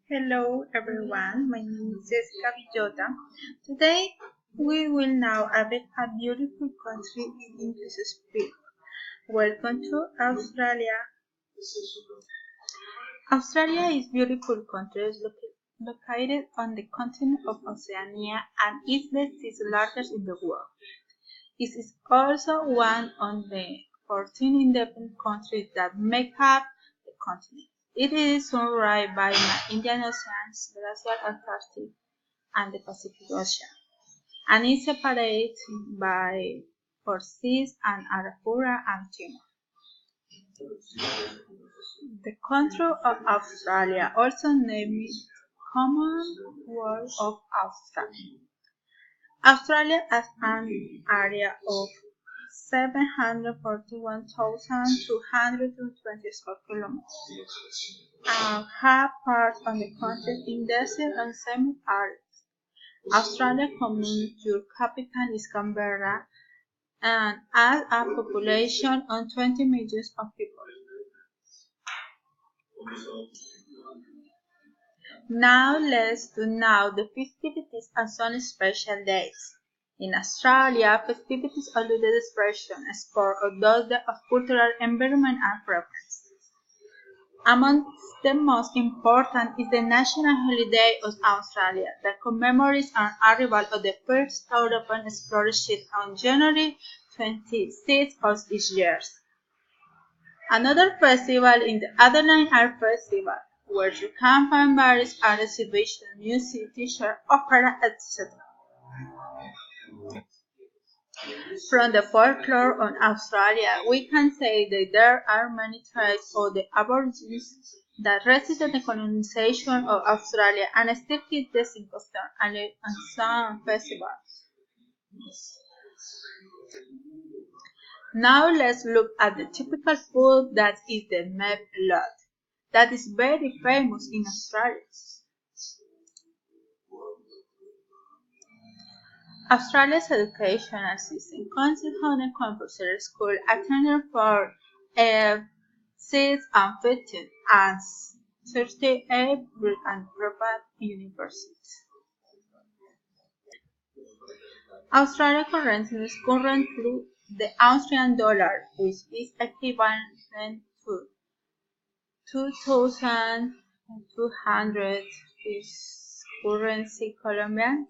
Hello everyone, my name is Jessica Villota. Today we will now about a beautiful country in English speak. Welcome to Australia. Australia is a beautiful country located on the continent of Oceania and is the sixth largest in the world. It is also one of the 14 independent countries that make up the continent. It is surrounded by the Indian Ocean, Glacial Antarctic, and the Pacific Ocean, and is separated by four seas and Arafura and Timor. The country of Australia, also named Commonwealth of Australia. Australia has an area of 741,220 square kilometers and have parts of the country in desert and semi-arid. Australia's community capital is Canberra and has a population of 20 million of people. Now let's do now the festivities and some special days. In Australia, festivities allude to the expression, sport, or those of cultural environment and preference. Among the most important is the national holiday of Australia that commemorates the arrival of the first European explorers ship on January 26th of each year. Another festival is the Adelaide Art Festival, where you can find various art exhibitions, music, theatre, opera, etc. From the folklore of Australia, we can say that there are many tribes of the Aborigines that resisted the colonization of Australia and still keep the custom and some festivals. Now let's look at the typical food that is the meatloaf, that is very famous in Australia. Australia's educational system consists of the compulsory school attended for 6 and 15 and 38 and private universities. Australia currently the Australian dollar, which is equivalent to 2,200 is currency Colombian.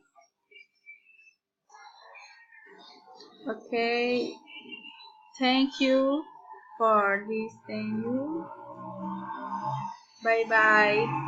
Okay, thank you for listening. Bye bye.